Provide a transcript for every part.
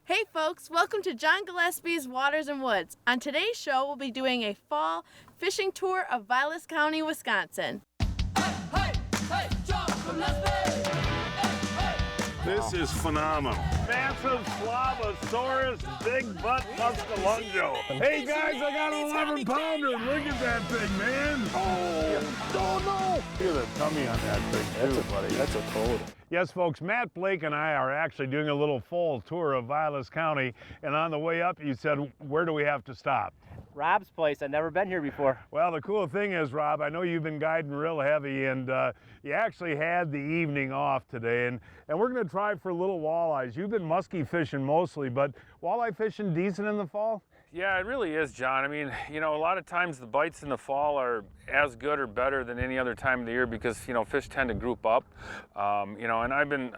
Hey folks, welcome to John Gillespie's Waters and Woods. On today's show, we'll be doing a fall fishing tour of Vilas County, Wisconsin. Hey, John Gillespie! This is phenomenal. Massive Slavosaurus Big Butt Muscalungo. Hey guys, I got an 11 pounder. Look at that thing, man. Oh no. Look at the tummy on that thing. That's a total. Yes, folks, Matt Blake and I are actually doing a little fall tour of Vilas County. And on the way up, you said, where do we have to stop? Rob's place. I've never been here before. Well, the cool thing is, Rob, I know you've been guiding real heavy, and you actually had the evening off today, and we're going to try for little walleyes. You've been muskie fishing mostly, but walleye fishing decent in the fall? Yeah, it really is, John. I mean, you know, a lot of times the bites in the fall are as good or better than any other time of the year because, you know, fish tend to group up. You know, and I'm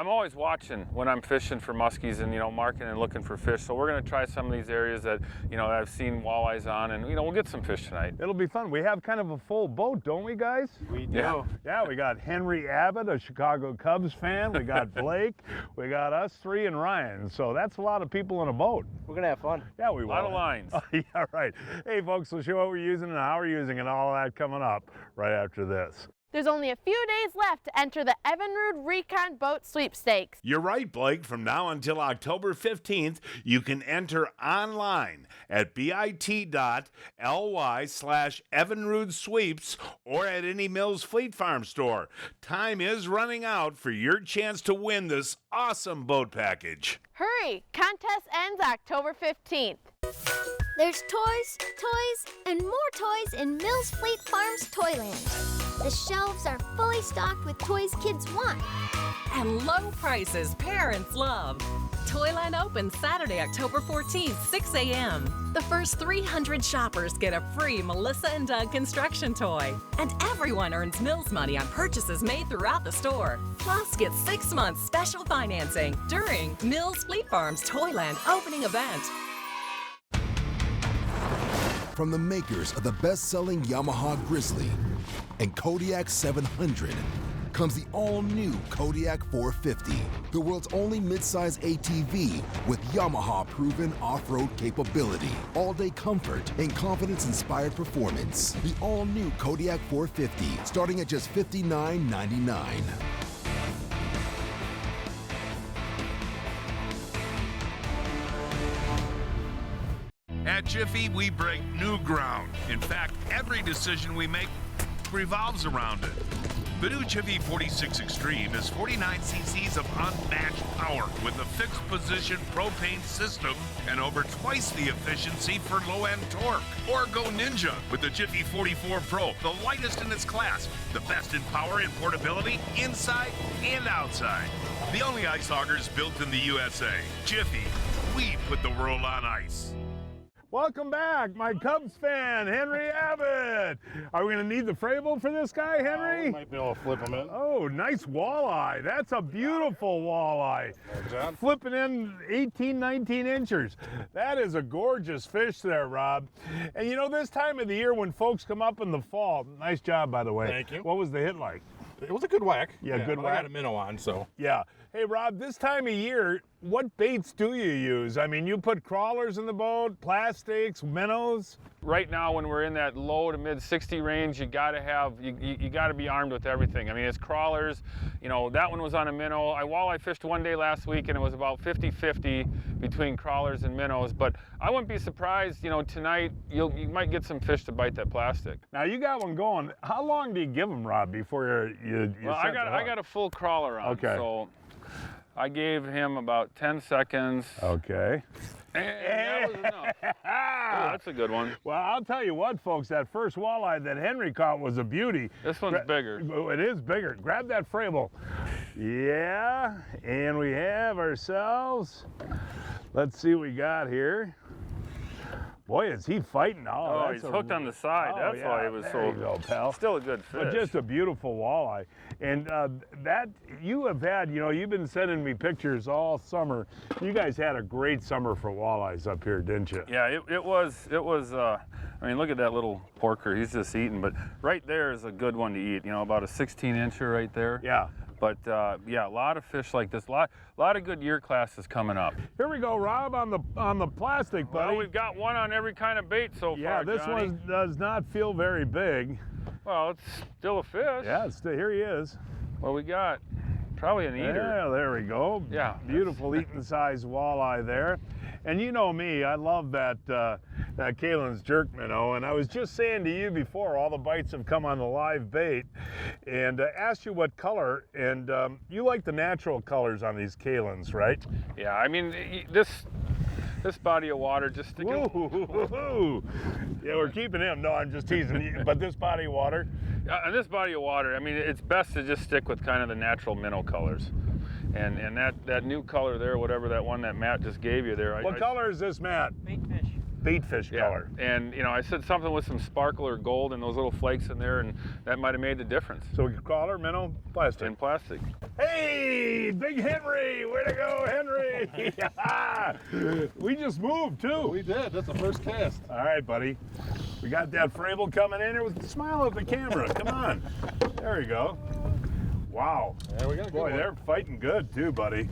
always watching when I'm fishing for muskies and, you know, marking and looking for fish. So we're going to try some of these areas that, you know, I've seen walleyes on, and, you know, we'll get some fish tonight. It'll be fun. We have kind of a full boat, don't we, guys? We do. Yeah, we got Henry Abbott, a Chicago Cubs fan. We got Blake. We got us three and Ryan. So that's a lot of people in a boat. We're gonna have fun. Yeah, we will. A lot of lines. Oh, yeah, right. Hey, folks, we'll show what we're using and how we're using it, all of that coming up right after this. There's only a few days left to enter the Evinrude Recon Boat Sweepstakes. You're right, Blake. From now until October 15th, you can enter online at bit.ly/EvinrudeSweeps or at any Mills Fleet Farm store. Time is running out for your chance to win this awesome boat package. Hurry! Contest ends October 15th. There's toys, and more toys in Mills Fleet Farm's Toyland. The shelves are fully stocked with toys kids want. And low prices parents love. Toyland opens Saturday, October 14th, 6 a.m. The first 300 shoppers get a free Melissa and Doug construction toy. And everyone earns Mills money on purchases made throughout the store. Plus, get 6 months special financing during Mills Fleet Farm's Toyland opening event. From the makers of the best-selling Yamaha Grizzly and Kodiak 700 comes the all-new Kodiak 450, the world's only midsize ATV with Yamaha-proven off-road capability, all-day comfort, and confidence-inspired performance. The all-new Kodiak 450, starting at just $59.99. At Jiffy, we break new ground. In fact, every decision we make revolves around it. The new Jiffy 46 Extreme is 49 cc's of unmatched power with a fixed position propane system and over twice the efficiency for low-end torque. Or go Ninja with the Jiffy 44 Pro, the lightest in its class, the best in power and portability inside and outside. The only ice augers built in the USA. Jiffy, we put the world on ice. Welcome back, my Cubs fan, Henry Abbott. Are we going to need the Frable for this guy, Henry? We might be able to flip him in. Oh, nice walleye. That's a beautiful walleye. John. Flipping in 18, 19 inches. That is a gorgeous fish there, Rob. And you know, this time of the year when folks come up in the fall, nice job, by the way. Thank you. What was the hit like? It was a good whack. Yeah, good but whack. I got a minnow on, so. Yeah. Hey, Rob, this time of year, what baits do you use? I mean, you put crawlers in the boat, plastics, minnows? Right now, when we're in that low to mid 60 range, you gotta be armed with everything. I mean, it's crawlers. You know, that one was on a minnow. I walleye fished one day last week, and it was about 50-50 between crawlers and minnows. But I wouldn't be surprised. You know, tonight you might get some fish to bite that plastic. Now you got one going. How long do you give them, Rob, before you well, I got a full crawler on. Okay. So I gave him about 10 seconds. Okay. And that was enough. Oh, that's a good one. Well, I'll tell you what, folks, that first walleye that Henry caught was a beauty. This one's bigger. It is bigger. Grab that Frable. Yeah, and we have ourselves, let's see what we got here. Boy, is he fighting. Oh, he's hooked on the side. Oh, That's yeah. why he was There so. you go, pal. Still a good fish. But just a beautiful walleye. And that you have had, you know, you've been sending me pictures all summer. You guys had a great summer for walleyes up here, didn't you? Yeah, it was. I mean, look at that little porker. He's just eating. But right there is a good one to eat. You know, about a 16-incher right there. Yeah. But yeah, a lot of fish like this. A lot of good year classes coming up. Here we go, Rob, on the plastic, buddy. Well, we've got one on every kind of bait so yeah, far, this Johnny. one does not feel very big. Well, it's still a fish. Yeah, here he is. Well, we got probably an eater. Yeah, there we go. Yeah. Beautiful eating size walleye there. And you know me, I love that Kalin's jerk minnow. And I was just saying to you before, all the bites have come on the live bait, and asked you what color, and you like the natural colors on these Kalins, right? Yeah, I mean, this body of water just sticking. Woo-hoo-hoo-hoo. Yeah, we're keeping him. No, I'm just teasing you. But this body of water? And this body of water, I mean, it's best to just stick with kind of the natural minnow colors. And that new color there, whatever that one that Matt just gave you there. What color is this, Matt? Baitfish. Baitfish color. And, you know, I said something with some sparkle or gold and those little flakes in there, and that might have made the difference. So color, minnow, plastic. In plastic. Hey, Big Henry! Way to go, Henry! We just moved, too. We did. That's the first cast. All right, buddy. We got that Frable coming in here with a smile at the camera. Come on. There we go. Wow. Yeah, we got a good Boy, one. they're fighting good, too, buddy.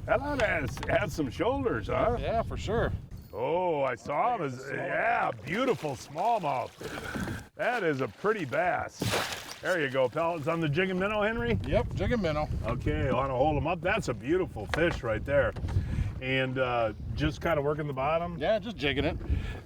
That ought to have some shoulders, huh? Yeah, for sure. Oh, I saw him. Yeah, beautiful smallmouth. That is a pretty bass. There you go, pellets on the jig and minnow, Henry? Yep, jig and minnow. Okay, I want to hold him up. That's a beautiful fish right there. And just kind of working the bottom. Yeah, just jigging it.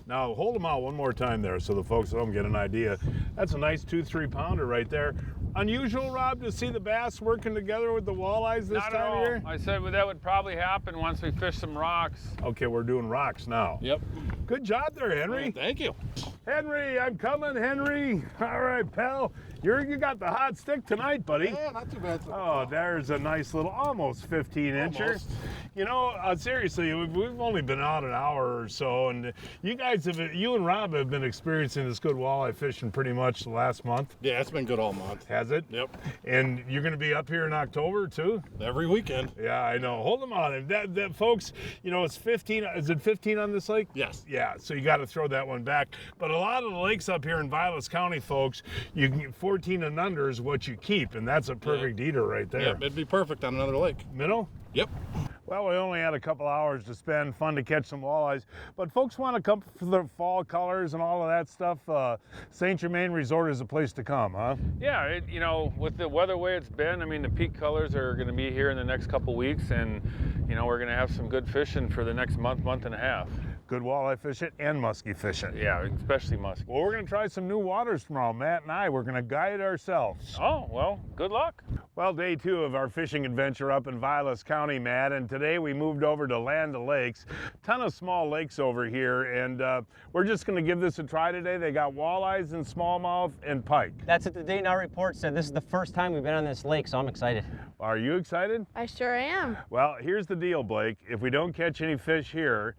Now hold him out one more time there so the folks at home get an idea. That's a nice 2-3 pounder right there. Unusual, Rob, to see the bass working together with the walleyes this Not time at all. of year? I said that would probably happen once we fish some rocks. Okay, we're doing rocks now. Yep. Good job there, Henry. Thank you. Henry, I'm coming, Henry. All right, pal. You got the hot stick tonight, buddy. Yeah, not too bad. Oh, there's a nice little, almost 15-incher. Almost. You know, seriously, we've only been out an hour or so, and you and Rob have been experiencing this good walleye fishing pretty much the last month. Yeah, it's been good all month. Has it? Yep. And you're going to be up here in October too? Every weekend. Yeah, I know. Hold them on. And that folks, you know, it's 15. Is it 15 on this lake? Yes. Yeah, so you got to throw that one back. But a lot of the lakes up here in Vilas County, folks, you can get 14 and under is what you keep, and that's a perfect eater right there. Yep, it'd be perfect on another lake. Minnow? Yep. Well, we only had a couple hours to spend, fun to catch some walleyes, but folks want to come for the fall colors and all of that stuff. St. Germain Resort is a place to come, huh? Yeah, you know, with the weather way it's been, I mean, the peak colors are going to be here in the next couple weeks, and, you know, we're going to have some good fishing for the next month and a half. Good walleye fishing and muskie fishing. Yeah, especially muskie. Well, we're going to try some new waters tomorrow. Matt and I, we're going to guide ourselves. Oh, well, good luck. Well, day 2 of our fishing adventure up in Vilas County, Matt, and today we moved over to Land O'Lakes. Ton of small lakes over here, and we're just going to give this a try today. They got walleyes and smallmouth and pike. That's what the day now report said. This is the first time we've been on this lake, so I'm excited. Are you excited? I sure am. Well, here's the deal, Blake. If we don't catch any fish here,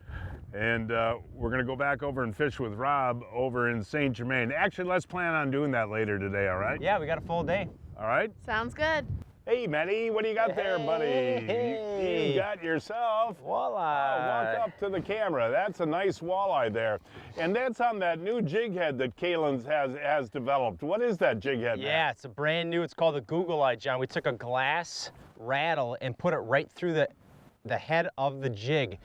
and we're going to go back over and fish with Rob over in St. Germain. Actually, let's plan on doing that later today, all right? Yeah, we got a full day. All right? Sounds good. Hey, Matty, what do you got there, buddy? Hey. You got yourself Walleye. Oh, walk up to the camera. That's a nice walleye there. And that's on that new jig head that Kalin has developed. What is that jig head? Yeah, it's a brand new, it's called a Google Eye, John. We took a glass rattle and put it right through the head of the jig.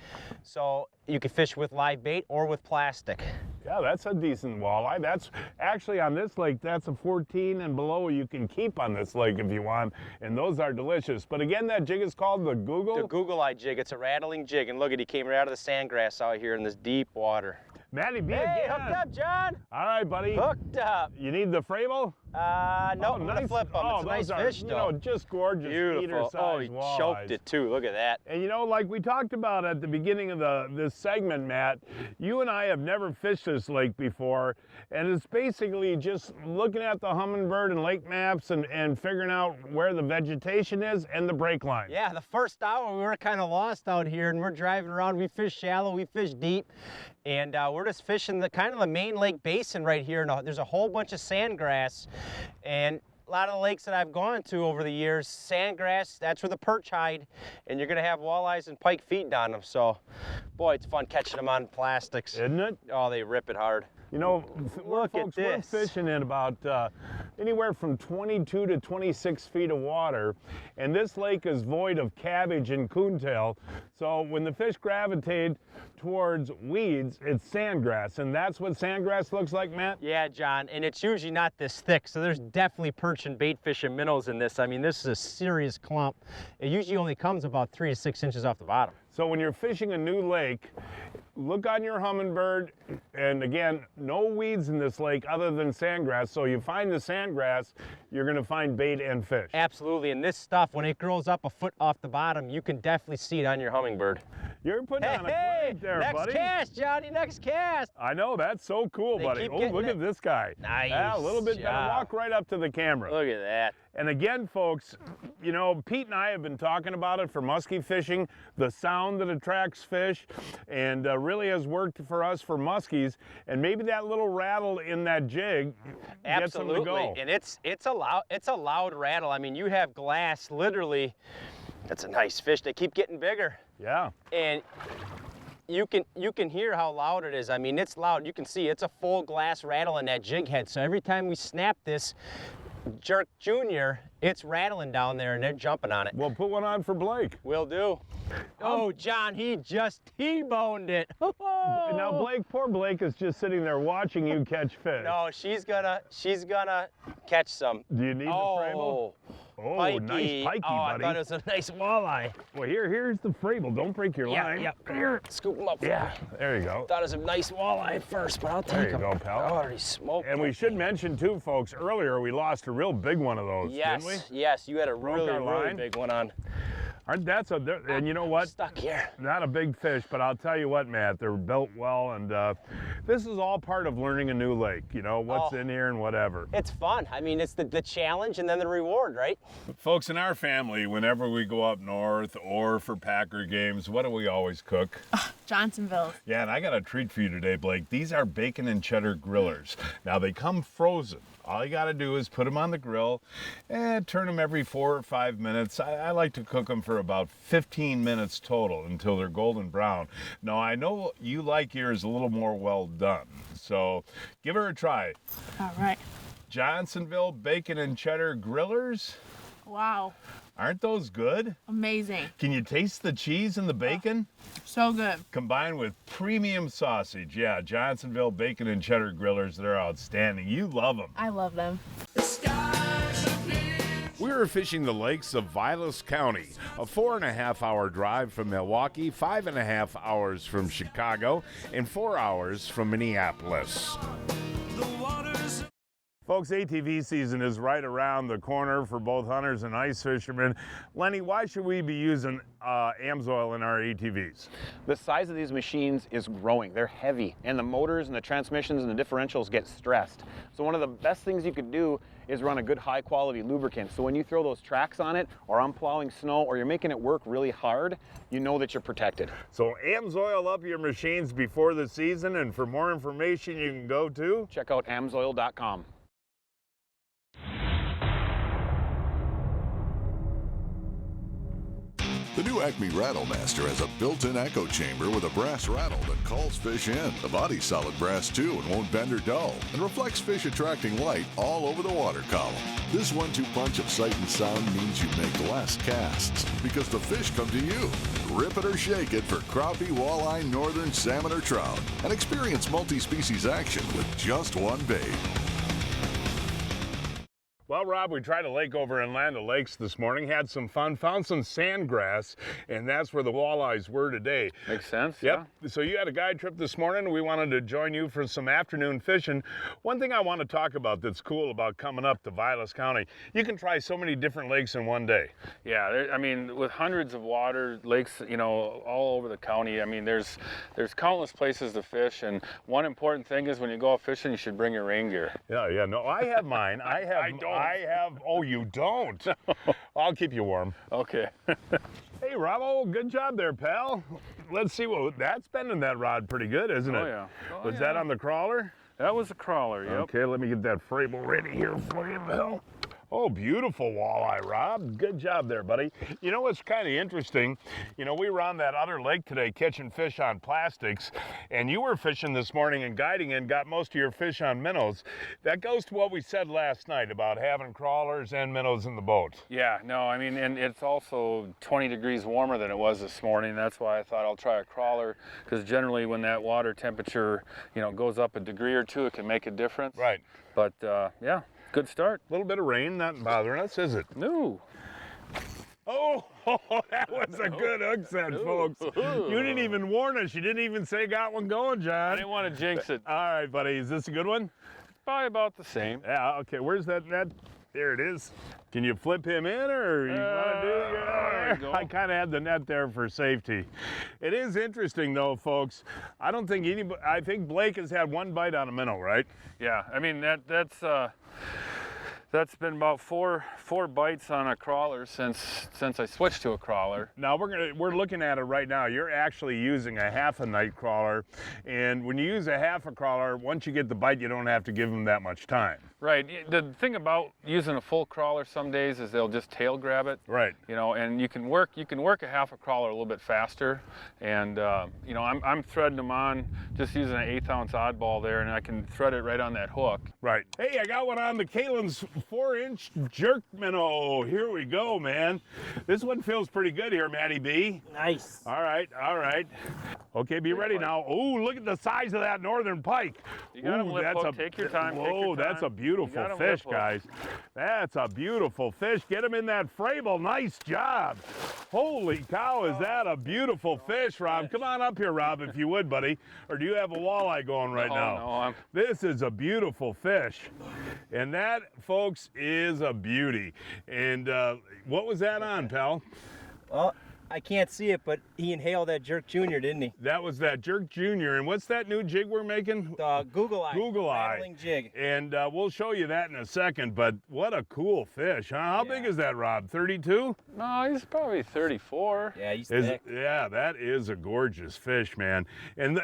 So you can fish with live bait or with plastic. Yeah, that's a decent walleye. That's actually on this lake, that's a 14 and below you can keep on this lake if you want, and those are delicious. But again, that jig is called the Google? The Google Eye jig. It's a rattling jig, and look at, he came right out of the sandgrass out here in this deep water. Matty, be Hey, again. hooked up, John. All right, buddy. Hooked up. You need the Frable? No, Oh, I'm gonna flip them. It's a nice those are, fish, you though. know, just gorgeous. Beautiful. Oh, he walleyes. choked it too. Look at that. And you know, like we talked about at the beginning of this segment, Matt, you and I have never fished this lake before, and it's basically just looking at the hummingbird and lake maps and figuring out where the vegetation is and the break line. Yeah, the first hour we were kind of lost out here, and we're driving around. We fish shallow, we fish deep, and we're just fishing the kind of the main lake basin right here. And there's a whole bunch of sandgrass, and a lot of the lakes that I've gone to over the years, sandgrass, that's where the perch hide, and you're gonna have walleyes and pike feeding on them. So, boy, it's fun catching them on plastics. Isn't it? Oh, they rip it hard. You know, Look at folks, we're this. fishing in about anywhere from 22 to 26 feet of water. And this lake is void of cabbage and coontail. So when the fish gravitate towards weeds, it's sandgrass. And that's what sandgrass looks like, Matt? Yeah, John, and it's usually not this thick, so there's definitely perch and bait fish and minnows in this. I mean, this is a serious clump. It usually only comes about 3 to 6 inches off the bottom. So when you're fishing a new lake, look on your Humminbird, and again, no weeds in this lake other than sandgrass. So you find the sandgrass, you're gonna find bait and fish. Absolutely, and this stuff, when it grows up a foot off the bottom, you can definitely see it on your Humminbird. You're putting on a clinic there, next buddy. cast, Johnny, next cast. I know, that's so cool, They buddy. keep Oh, getting look it. at this guy. Nice Yeah, a little bit better. job. Walk right up to the camera. Look at that. And again, folks, you know, Pete and I have been talking about it for muskie fishing, the sound that attracts fish, and really has worked for us for muskies. And maybe that little rattle in that jig gets them to go. And it's a loud rattle. I mean, you have glass literally. That's a nice fish. They keep getting bigger. Yeah. And you can hear how loud it is. I mean, it's loud. You can see it's a full glass rattle in that jig head. So every time we snap this jerk junior, it's rattling down there and they're jumping on it. Well, put one on for Blake. Will do. Oh, John, he just T-boned it. Now, Blake, poor Blake is just sitting there watching you catch fish. No, she's gonna catch some. Do you need the Frable? Oh, Pikey. nice pikey, oh, buddy. I thought it was a nice walleye. Well, here's the Frable. Don't break your line. Yeah, here. Scoop him up. Yeah, there you go. Thought it was a nice walleye at first, but I'll take There you him. go, pal. I already smoked And we should mention too, folks, earlier we lost a real big one of those, Yes, didn't we? yes, you had a Broke really, our really line. big one on. And you know what? Stuck here. Not a big fish, but I'll tell you what, Matt, they're built well, and this is all part of learning a new lake, you know, what's in here and whatever. It's fun. I mean, it's the challenge and then the reward, right? Folks, in our family, whenever we go up north or for Packer games, what do we always cook? Johnsonville. Yeah, and I got a treat for you today, Blake. These are bacon and cheddar grillers. Now, they come frozen. All you got to do is put them on the grill and turn them every 4 or 5 minutes. I like to cook them for about 15 minutes total until they're golden brown. Now, I know you like yours a little more well done, so give her a try. All right. Johnsonville bacon and cheddar grillers. Wow. Aren't those good? Amazing. Can you taste the cheese and the bacon? So good. Combined with premium sausage. Yeah, Johnsonville bacon and cheddar grillers, they're outstanding. You love them. I love them. We were fishing the lakes of Vilas County, a 4.5 hour drive from Milwaukee, 5.5 hours from Chicago, and 4 hours from Minneapolis. Folks, ATV season is right around the corner for both hunters and ice fishermen. Lenny, why should we be using AMSOIL in our ATVs? The size of these machines is growing. They're heavy, and the motors and the transmissions and the differentials get stressed. So one of the best things you could do is run a good high quality lubricant. So when you throw those tracks on it, or I'm plowing snow, or you're making it work really hard, you know that you're protected. So AMSOIL up your machines before the season, and for more information you can go to? Check out amsoil.com. The new Acme Rattlemaster has a built-in echo chamber with a brass rattle that calls fish in. The body's solid brass too and won't bend or dull, and reflects fish attracting light all over the water column. This 1-2 punch of sight and sound means you make less casts, because the fish come to you. Grip it or shake it for crappie, walleye, northern salmon, or trout, and experience multi-species action with just one bait. Well, Rob, we tried a lake over in Land O'Lakes this morning, had some fun, found some sandgrass, and that's where the walleyes were today. Makes sense. Yep. Yeah. So you had a guide trip this morning. We wanted to join you for some afternoon fishing. One thing I want to talk about that's cool about coming up to Vilas County, you can try so many different lakes in one day. Yeah, I mean, with hundreds of water lakes, you know, all over the county, I mean, there's countless places to fish, and one important thing is when you go out fishing, you should bring your rain gear. Yeah, no, I have mine. I have, oh, you don't? I'll keep you warm. Okay. Hey, Robo, good job there, pal. Let's see, what that's bending that rod pretty good, isn't it? Oh, yeah. Was that on the crawler? That was a crawler, yep. Okay, let me get that Frable ready here for you, pal. Oh, beautiful walleye, Rob. Good job there, buddy. You know what's kind of interesting? You know, we were on that other lake today catching fish on plastics, and you were fishing this morning and guiding and got most of your fish on minnows. That goes to what we said last night about having crawlers and minnows in the boat. Yeah, no, I mean, and it's also 20 degrees warmer than it was this morning. That's why I thought I'll try a crawler, because generally when that water temperature, you know, goes up a degree or two, it can make a difference. Right. But yeah, good start. A little bit of rain, not bothering us, is it? No. Oh, that was a good hook set, folks. You didn't even warn us. You didn't even say got one going, John. I didn't want to jinx it. All right, buddy. Is this a good one? Probably about the same. Yeah, okay. Where's that net? There it is. Can you flip him in, or you want to do it? There you go. I kind of had the net there for safety. It is interesting, though, folks. I don't think anybody. I think Blake has had one bite on a minnow, right? Yeah, I mean that's been about four bites on a crawler since I switched to a crawler. Now we're looking at it right now. You're actually using a half a night crawler, and when you use a half a crawler, once you get the bite, you don't have to give them that much time. Right. The thing about using a full crawler some days is they'll just tail grab it. Right. You know, and you can work a half a crawler a little bit faster, and you know, I'm threading them on just using an 1/8 ounce oddball there, and I can thread it right on that hook. Right. Hey, I got one on the Kalin's 4-inch jerk minnow. Here we go, man. This one feels pretty good here, Matty B. Nice. All right, all right. Okay, be ready now. Oh, look at the size of that northern pike. You got him lip hook. Take your time. Whoa, that's a beautiful fish, guys. That's a beautiful fish. Get him in that Frable. Nice job. Holy cow, is that a beautiful fish, Rob? Come on up here, Rob, if you would, buddy. Or do you have a walleye going right now? No, This is a beautiful fish. And that, folks, is a beauty. And what was that on, pal? Well, I can't see it, but he inhaled that jerk junior, didn't he? That was that jerk junior. And what's that new jig we're making? The Google Eye. Google Eye. Rattling jig. And we'll show you that in a second, but what a cool fish, huh? How big is that, Rob? 32? No, he's probably 34. Yeah, he's thick. Yeah, that is a gorgeous fish, man. And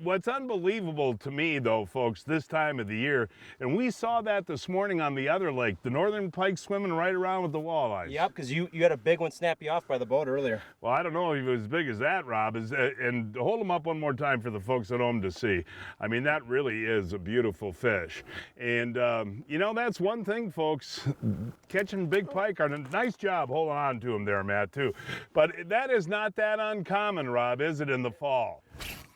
what's unbelievable to me, though, folks, this time of the year, and we saw that this morning on the other lake, the northern pike swimming right around with the walleyes. Yep, because you had a big one snap you off by the boat earlier. Well, I don't know if it was as big as that, Rob. And hold them up one more time for the folks at home to see. I mean, that really is a beautiful fish. And, you know, that's one thing, folks. Catching big pike, nice job holding on to them there, Matt, too. But that is not that uncommon, Rob, is it, in the fall?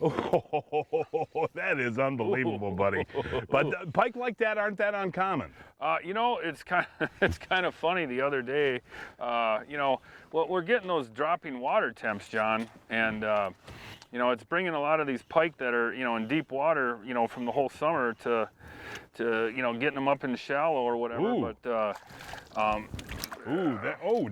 Oh, that is unbelievable, buddy. But pike like that aren't that uncommon. You know, it's kind of funny. The other day, you know, well, we're getting those dropping water temps, John, and you know, it's bringing a lot of these pike that are, you know, in deep water, you know, from the whole summer to you know, getting them up in the shallow or whatever. Ooh. But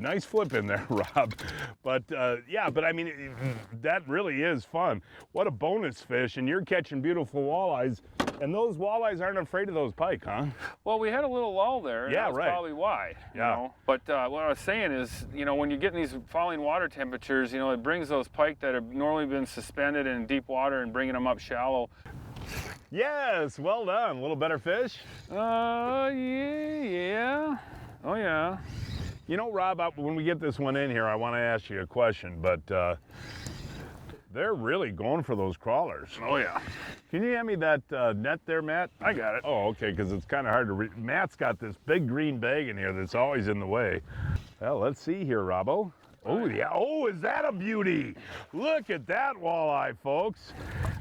nice flip in there, Rob. But yeah, but I mean, that really is fun. What a bonus fish, and you're catching beautiful walleyes, and those walleyes aren't afraid of those pike, huh? Well, we had a little lull there. And yeah, that's right. Probably why. You know? But what I was saying is, you know, when you're getting these falling water temperatures, you know, it brings those pike that have normally been suspended in deep water and bringing them up shallow. Yes, well done. A little better fish? Yeah. Oh, yeah. You know, Rob, when we get this one in here, I want to ask you a question, but they're really going for those crawlers. Oh, yeah. Can you hand me that net there, Matt? I got it. Oh, okay, because it's kind of hard to read. Matt's got this big green bag in here that's always in the way. Well, let's see here, Robbo. Oh, yeah. Oh, is that a beauty? Look at that walleye, folks.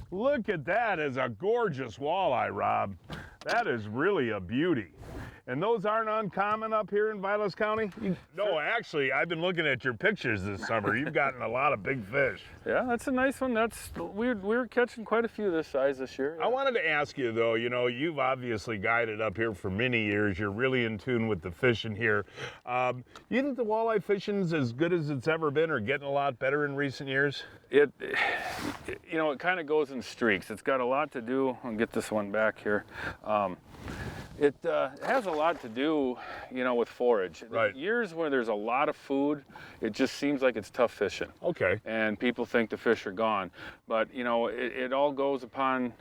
Look at that as a gorgeous walleye, Rob. That is really a beauty. And those aren't uncommon up here in Vilas County? No, actually, I've been looking at your pictures this summer. You've gotten a lot of big fish. Yeah, that's a nice one. We're catching quite a few this size this year. Yeah. I wanted to ask you, though, you know, you've obviously guided up here for many years. You're really in tune with the fishing here. You think the walleye fishing's as good as it's ever been or getting a lot better in recent years? You know, it kind of goes in streaks. It's got a lot to do. I'll get this one back here. It has a lot to do, you know, with forage. Right. Years where there's a lot of food, it just seems like it's tough fishing. Okay. And people think the fish are gone. But, you know, it all goes upon,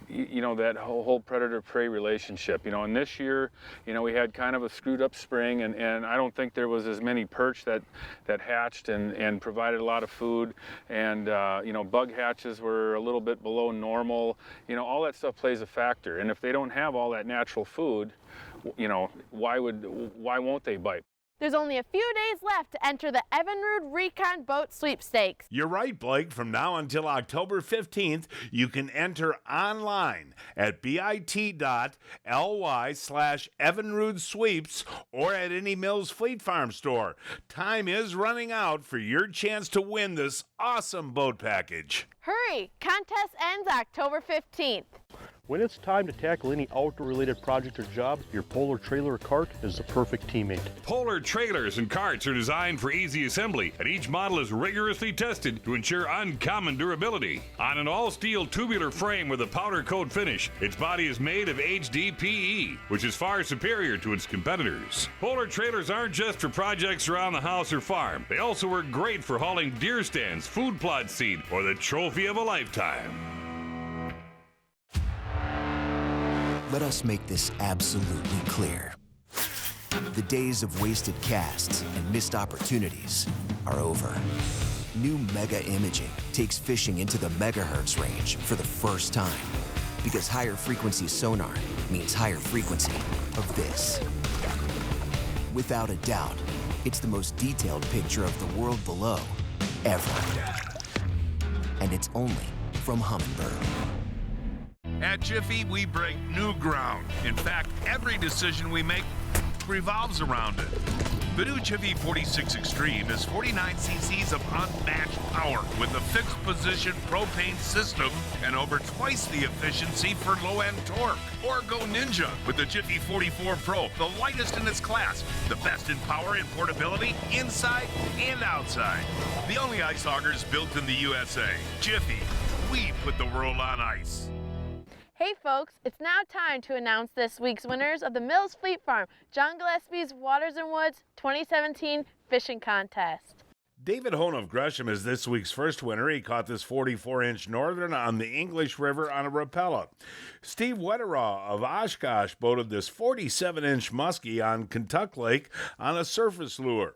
you know, that whole predator-prey relationship. You know, and this year, you know, we had kind of a screwed up spring, and I don't think there was as many perch that hatched and provided a lot of food. And, you know, bug hatches were a little bit below normal. You know, all that stuff plays a factor. And if they don't have all that natural food, you know, why won't they bite? There's only a few days left to enter the Evinrude Recon Boat Sweepstakes. You're right, Blake. From now until October 15th, you can enter online at bit.ly/EvinrudeSweeps or at any Mills Fleet Farm store. Time is running out for your chance to win this awesome boat package. Hurry! Contest ends October 15th. When it's time to tackle any outdoor-related project or job, your Polar trailer or cart is the perfect teammate. Polar trailers and carts are designed for easy assembly, and each model is rigorously tested to ensure uncommon durability. On an all-steel tubular frame with a powder coat finish, its body is made of HDPE, which is far superior to its competitors. Polar trailers aren't just for projects around the house or farm. They also work great for hauling deer stands, food plot seed, or the trophy of a lifetime. Let us make this absolutely clear. The days of wasted casts and missed opportunities are over. New Mega Imaging takes fishing into the megahertz range for the first time, because higher frequency sonar means higher frequency of this. Without a doubt, it's the most detailed picture of the world below ever. And it's only from Humminbird. At Jiffy, we break new ground. In fact, every decision we make revolves around it. The new Jiffy 46 Extreme is 49 cc's of unmatched power with a fixed position propane system and over twice the efficiency for low-end torque. Or go Ninja with the Jiffy 44 Pro, the lightest in its class, the best in power and portability inside and outside. The only ice augers built in the USA. Jiffy, we put the world on ice. Hey folks, it's now time to announce this week's winners of the Mills Fleet Farm John Gillespie's Waters and Woods 2017 Fishing Contest. David Hone of Gresham is this week's first winner. He caught this 44-inch Northern on the English River on a Rapella. Steve Wetterall of Oshkosh boated this 47-inch muskie on Kentuck Lake on a surface lure.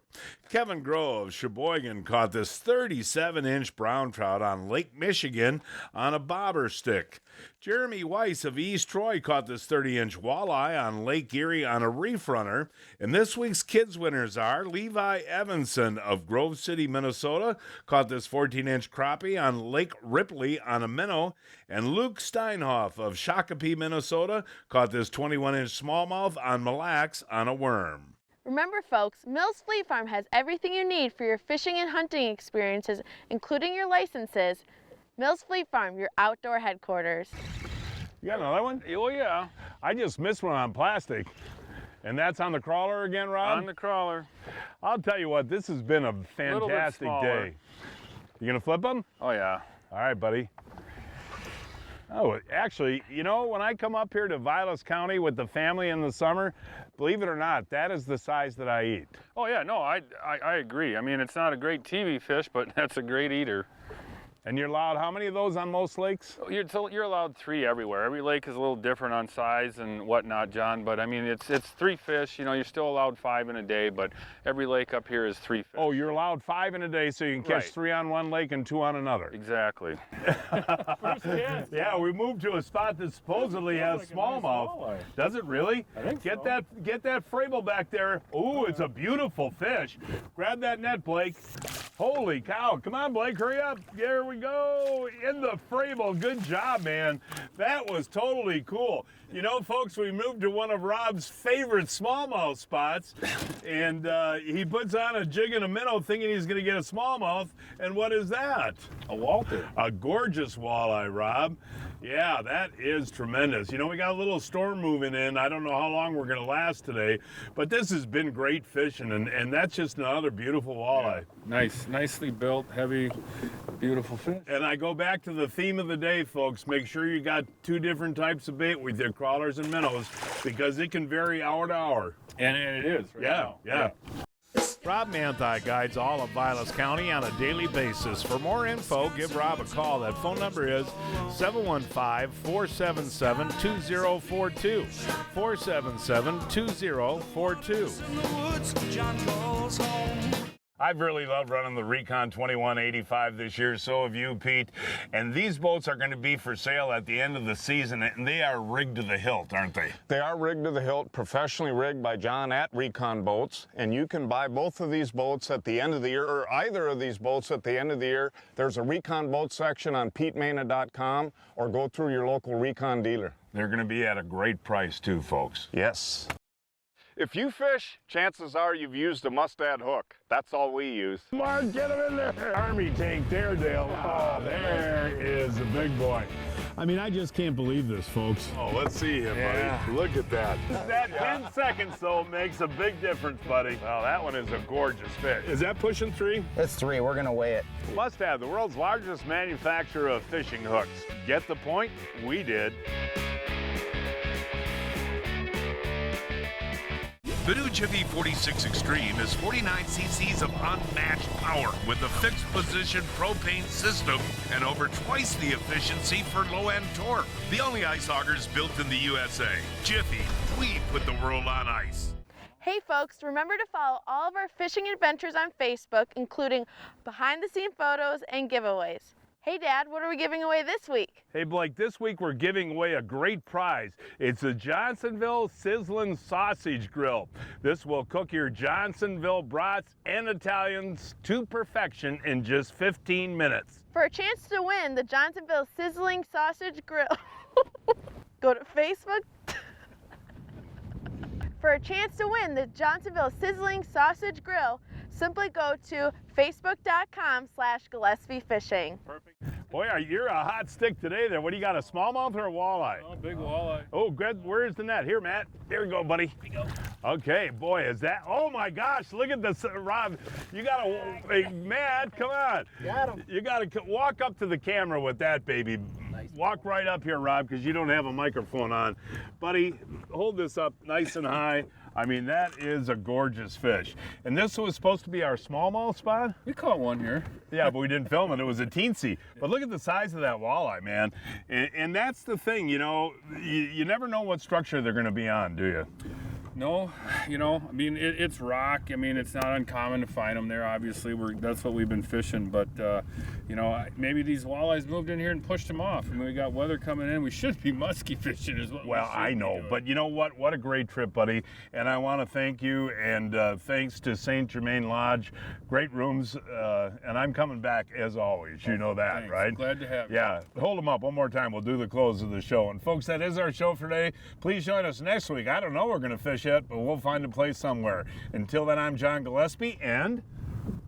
Kevin Groh of Sheboygan caught this 37-inch brown trout on Lake Michigan on a bobber stick. Jeremy Weiss of East Troy caught this 30-inch walleye on Lake Erie on a reef runner. And this week's kids winners are Levi Evanson of Grove City, Minnesota, caught this 14-inch crappie on Lake Ripley on a minnow. And Luke Steinhoff of Shakopee, Minnesota, caught this 21-inch smallmouth on Mille Lacs on a worm. Remember folks, Mills Fleet Farm has everything you need for your fishing and hunting experiences, including your licenses. Mills Fleet Farm, your outdoor headquarters. You got another one? Oh, yeah. I just missed one on plastic. And that's on the crawler again, Rob? On the crawler. I'll tell you what, this has been a fantastic day. You gonna flip them? Oh, yeah. All right, buddy. Oh, actually, you know, when I come up here to Vilas County with the family in the summer, believe it or not, that is the size that I eat. Oh, yeah, no, I agree. I mean, it's not a great TV fish, but that's a great eater. And you're allowed how many of those on most lakes? You're allowed 3 everywhere. Every lake is a little different on size and whatnot, John, but I mean, it's 3 fish. You know, you're still allowed 5 in a day, but every lake up here is 3 fish. Oh, you're allowed 5 in a day, so you can catch 3 on one lake and 2 on another. Exactly. Yeah, we moved to a spot that supposedly has smallmouth. Does it really? I think get so. Get that Frable back there. Ooh, it's a beautiful fish. Grab that net, Blake. Holy cow. Come on, Blake, hurry up. There we go. In the Frable. Good job, man. That was totally cool. You know, folks, we moved to one of Rob's favorite smallmouth spots, and he puts on a jig and a minnow thinking he's going to get a smallmouth, and what is that? A Walter. A gorgeous walleye, Rob. Yeah, that is tremendous. You know, we got a little storm moving in. I don't know how long we're going to last today, but this has been great fishing, and that's just another beautiful walleye. Yeah. Nicely built, heavy, beautiful fish. And I go back to the theme of the day, folks. Make sure you got 2 different types of bait with your crawlers and minnows, because it can vary hour to hour. And it is. Right now. Yeah. Rob Manthei guides all of Vilas County on a daily basis. For more info, give Rob a call. That phone number is 715-477-2042. 477-2042. I've really loved running the Recon 2185 this year, so have you, Pete. And these boats are going to be for sale at the end of the season, and they are rigged to the hilt, aren't they? They are rigged to the hilt, professionally rigged by John at Recon Boats, and you can buy both of these boats at the end of the year, or either of these boats at the end of the year. There's a Recon Boat section on PeteMana.com, or go through your local Recon dealer. They're going to be at a great price too, folks. Yes. If you fish, chances are you've used a Mustad hook. That's all we use. Mark, get him in there. Army tank Daredale. Oh, there is a big boy. I mean, I just can't believe this, folks. Oh, let's see him, buddy. Look at that. That 10 seconds, though, makes a big difference, buddy. Well, that one is a gorgeous fish. Is that pushing 3? It's 3. We're going to weigh it. Mustad, the world's largest manufacturer of fishing hooks. Get the point? We did. The new Jiffy 46 Extreme is 49 cc's of unmatched power with a fixed position propane system and over twice the efficiency for low-end torque. The only ice augers built in the USA. Jiffy, we put the world on ice. Hey folks, remember to follow all of our fishing adventures on Facebook, including behind-the-scene photos and giveaways. Hey Dad, what are we giving away this week? Hey Blake, this week we're giving away a great prize. It's the Johnsonville Sizzlin' Sausage Grill. This will cook your Johnsonville brats and Italians to perfection in just 15 minutes. For a chance to win the Johnsonville Sizzling Sausage Grill, go to Facebook. For a chance to win the Johnsonville Sizzling Sausage Grill, simply go to facebook.com/Gillespie Fishing. Perfect. Boy, you're a hot stick today there. What do you got, a smallmouth or a walleye? Oh, big walleye. Oh, good. Where's the net? Here, Matt. Here we go, buddy. Here we go. Okay, boy, is that, oh my gosh, look at this, Rob. You gotta, hey, Matt, come on. Got him. You gotta walk up to the camera with that, baby. Walk right up here, Rob, because you don't have a microphone on. Buddy, hold this up nice and high. I mean, that is a gorgeous fish. And this was supposed to be our smallmouth spot? We caught one here. Yeah, but we didn't film it. It was a teensy. But look at the size of that walleye, man. And that's the thing, you know, you never know what structure they're going to be on, do you? No, you know, I mean, it's rock. I mean, it's not uncommon to find them there. Obviously, that's what we've been fishing. But, you know, maybe these walleyes moved in here and pushed them off. I mean, we got weather coming in. We should be muskie fishing as well. Well, I know. But you know what? What a great trip, buddy. And I want to thank you. And thanks to St. Germain Lodge. Great rooms. And I'm coming back as always. You know that, Thanks. right? Glad to have you. Yeah. Hold them up one more time. We'll do the close of the show. And folks, that is our show for today. Please join us next week. I don't know we're going to fish yet, but we'll find a place somewhere. Until then, I'm John Gillespie and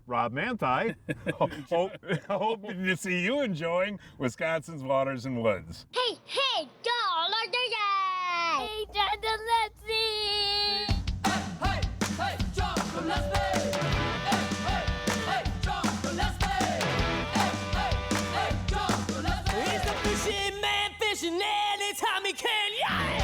Rob Manthei. Hope to see you enjoying Wisconsin's waters and woods. Hey, hey, John, like that! Hey, John Gillespie! Hey, hey, John Gillespie! Hey, John Gillespie! Hey, John Gillespie! He's the fishing man fishing anytime he can, yeah!